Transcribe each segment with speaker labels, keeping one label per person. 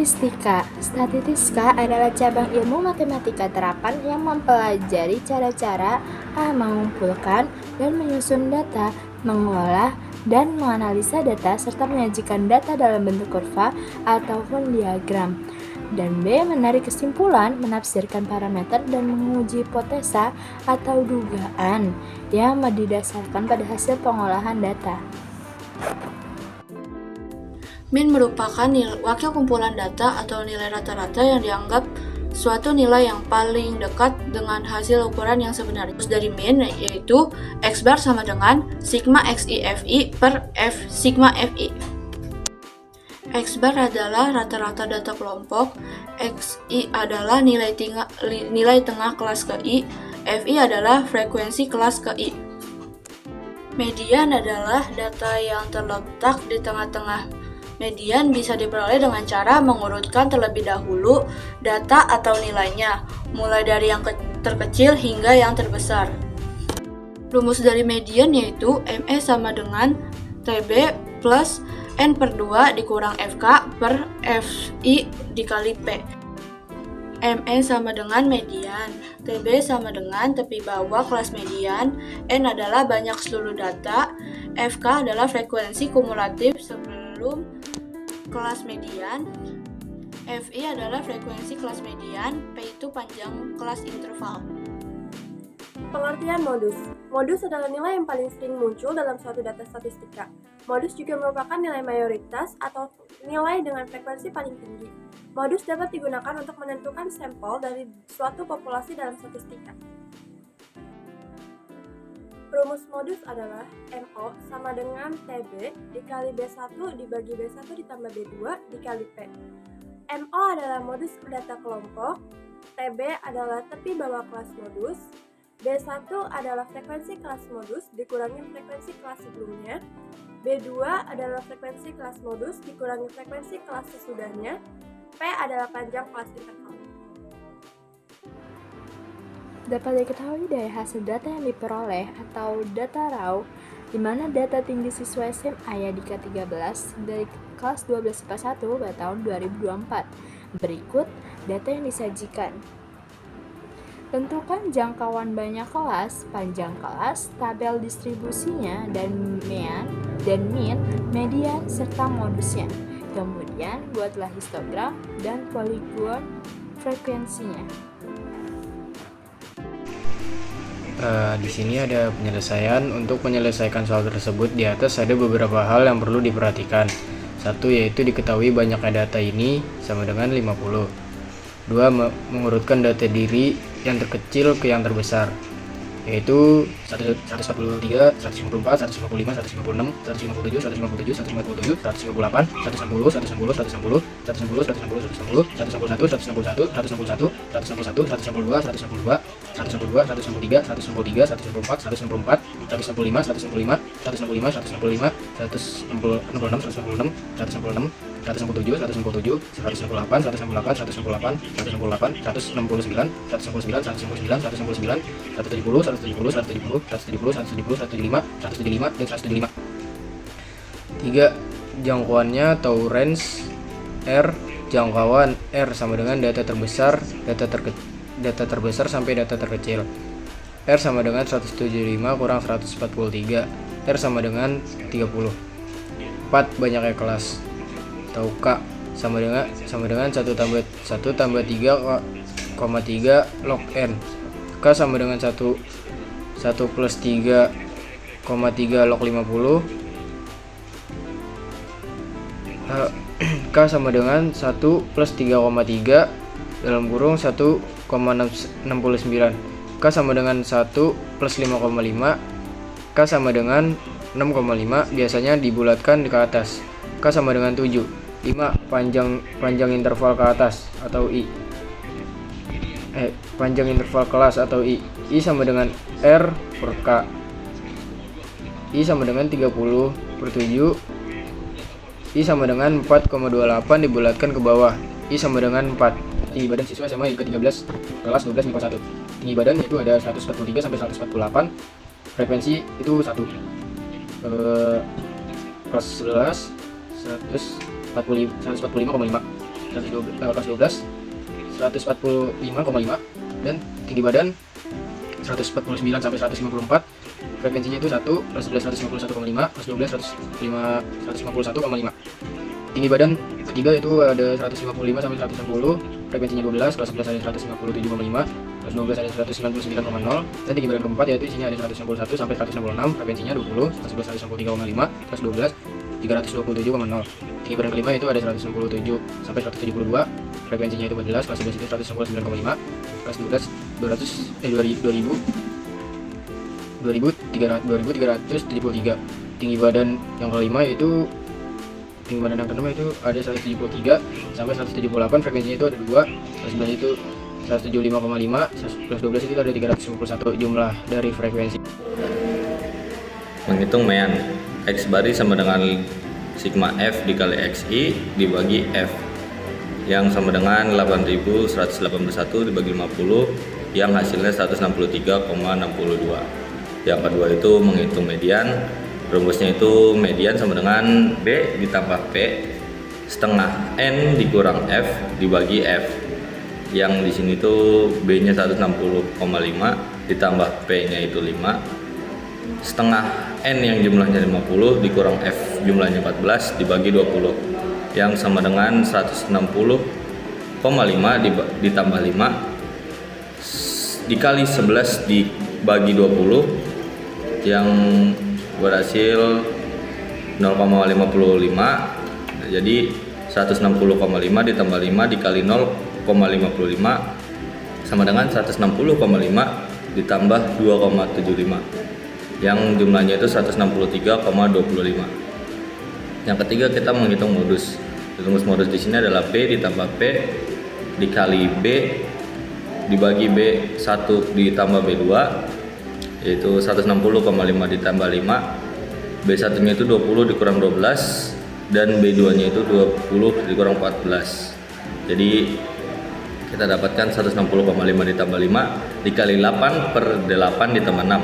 Speaker 1: Statistika. Statistika adalah cabang ilmu matematika terapan yang mempelajari cara-cara mengumpulkan dan menyusun data, mengolah dan menganalisa data, serta menyajikan data dalam bentuk kurva ataupun diagram. Dan B. Menarik kesimpulan, menafsirkan parameter, dan menguji hipotesa atau dugaan yang didasarkan pada hasil pengolahan data.
Speaker 2: Min merupakan wakil kumpulan data atau nilai rata-rata yang dianggap suatu nilai yang paling dekat dengan hasil ukuran yang sebenarnya. Terus dari min yaitu X bar sama dengan sigma XI FI per F sigma FI. X bar adalah rata-rata data kelompok, XI adalah nilai tengah kelas ke I, FI adalah frekuensi kelas ke I. Median adalah data yang terletak di tengah-tengah. Median bisa diperoleh dengan cara mengurutkan terlebih dahulu data atau nilainya, mulai dari yang terkecil hingga yang terbesar. Rumus dari median yaitu ME sama dengan TB plus N per 2 dikurang FK per FI dikali P. ME sama dengan median, TB sama dengan tepi bawah kelas median, N adalah banyak seluruh data, FK adalah frekuensi kumulatif sebelum kelas median, FI adalah frekuensi kelas median, P itu panjang kelas interval.
Speaker 3: Pengertian modus. Modus adalah nilai yang paling sering muncul dalam suatu data statistika. Modus juga merupakan nilai mayoritas atau nilai dengan frekuensi paling tinggi. Modus dapat digunakan untuk menentukan sampel dari suatu populasi dalam statistika. Rumus modus adalah MO sama dengan TB dikali B1 dibagi B1 ditambah B2 dikali P. MO adalah modus data kelompok, TB adalah tepi bawah kelas modus, B1 adalah frekuensi kelas modus dikurangi frekuensi kelas sebelumnya, B2 adalah frekuensi kelas modus dikurangi frekuensi kelas sesudahnya, P adalah panjang kelas interval.
Speaker 1: Dapat diketahui dari hasil data yang diperoleh atau data raw, di mana data tinggi siswa SMA Yadika 13 dari kelas 12 IPA 1 pada tahun 2024. Berikut data yang disajikan. Tentukan jangkauan banyak kelas, panjang kelas, tabel distribusinya, dan min, median, serta modusnya. Kemudian buatlah histogram dan poligon frekuensinya.
Speaker 4: Di sini ada penyelesaian. Untuk menyelesaikan soal tersebut, di atas ada beberapa hal yang perlu diperhatikan. Satu, yaitu diketahui banyaknya data ini sama dengan 50. Dua, mengurutkan data diri yang terkecil ke yang terbesar, yaitu 143, 154, 155, 156, 157, 157, 157, 158, 160, 160, 160, 160, 160, 160, 161, 161, 161, 161, 162, 162, 162, 163, 163, 164, 164, 165, 165, 165, 165, 166, 166, 167, 167, 168, 168, 168, 168, 169, 169, 169, 169, 170, 170, 170, 170, 170, 175, 175, dan 175. 3. Jangkauannya atau range R. Jangkauan R sama dengan data terbesar sampai data terkecil. R sama dengan 175 kurang 143. R sama dengan 30. 4. Banyaknya kelas atau K sama dengan 1 tambah 3,3 log N. K sama dengan 1 plus 3,3 log 50. K sama dengan 1 plus 3,3 dalam kurung 1,69. K sama dengan 1 plus 5,5. K sama dengan 6,5 biasanya dibulatkan ke atas. K sama dengan 7. 5. Panjang interval ke atas atau I. Panjang interval kelas atau I. I sama dengan R per K. I sama dengan 30 per 7. I sama dengan 4,28 dibulatkan ke bawah. I sama dengan 4. Tinggi badan siswa SMA ke-13 kelas 12 MIPA 1. Tinggi badan itu ada 143 sampai 148. Frekuensi itu 1. Kelas 11 145,5. kelas 12 145,5 dan tinggi badan 149 sampai 154. Frekuensinya itu 1, kelas 11 151,5, kelas 12 151,5. Tinggi badan ketiga itu ada 155 sampai 160, frekuensinya 12, kelas 11 ada 157,5, kelas 12 ada 199,0, dan tinggi badan keempat yaitu isinya ada 161 sampai 166, frekuensinya 20, kelas 11 163,5, kelas 12 327,0. Tinggi badan kelima itu ada 167 sampai 172, frekuensinya itu 14, kelas 11 itu 199,5, kelas 12 2373. Tinggi badan yang kelima itu ada 173 sampai 178, frekuensinya itu ada 2, kelas 11 itu 175,5, kelas 12 itu ada 351. Jumlah dari frekuensi.
Speaker 5: Menghitung mean, X baris sama dengan sigma F dikali XI dibagi F yang sama dengan 8181 dibagi 50 yang hasilnya 163,62. Yang kedua itu menghitung median, rumusnya itu median sama dengan B ditambah P setengah N dikurang F dibagi F, yang di sini tuh B nya 160,5 ditambah P nya itu 5 setengah N yang jumlahnya 50 dikurang F jumlahnya 14 dibagi 20 yang sama dengan 160,5 ditambah 5 dikali 11 dibagi 20 yang berhasil 0,55. Jadi 160,5 ditambah 5 dikali 0,55 sama dengan 160,5 ditambah 2,75 yang jumlahnya itu 163,25. Yang ketiga kita menghitung modus. Rumus modus di sini adalah B ditambah P dikali B dibagi B1 ditambah B2 yaitu 160,5 ditambah 5. B1 nya itu 20 dikurang 12 dan B2 nya itu 20 dikurang 14. Jadi kita dapatkan 160,5 ditambah 5 dikali 8 per 8 ditambah 6.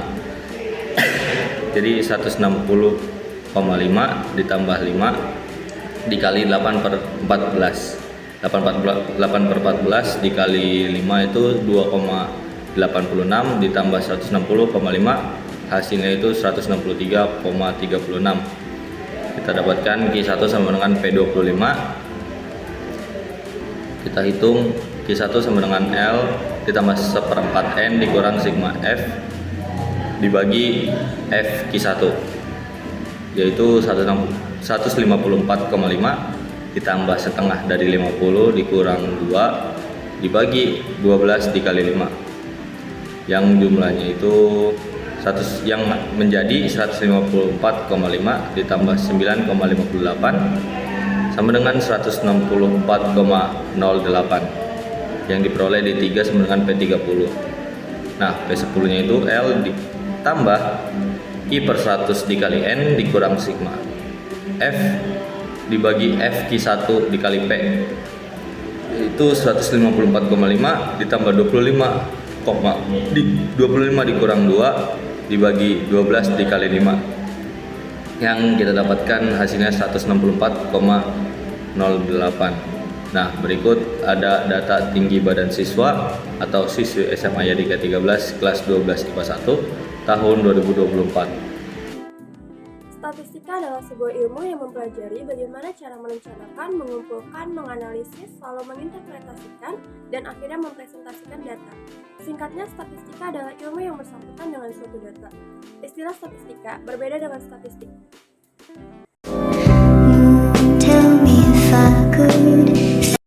Speaker 5: Jadi 160,5 ditambah 5 dikali 8 per 14. 8 per 14 dikali 5 itu 2,86 ditambah 160,5 hasilnya itu 163,36. Kita dapatkan Q1 sama dengan P25. Kita hitung Q1 sama dengan L ditambah 1/4 N dikurang sigma F dibagi F Q1 yaitu 154,5 ditambah setengah dari 50 dikurang 2 dibagi 12 dikali 5 yang jumlahnya itu yang menjadi 154,5 ditambah 9,58 sama dengan 164,08 yang diperoleh di 3 sama dengan P30. Nah P10 nya itu L ditambah I per 100 dikali N dikurang sigma F dibagi F Q1 dikali P itu 154,5 ditambah 25 dikurang 2 dibagi 12 dikali 5 yang kita dapatkan hasilnya 164,08. Nah berikut ada data tinggi badan siswa atau siswi SMA Yadika 13 kelas 12 IPA 1 tahun 2024.
Speaker 3: Statistika adalah sebuah ilmu yang mempelajari bagaimana cara merencanakan, mengumpulkan, menganalisis, lalu menginterpretasikan, dan akhirnya mempresentasikan data. Singkatnya, statistika adalah ilmu yang bersangkutan dengan suatu data. Istilah statistika berbeda dengan statistik.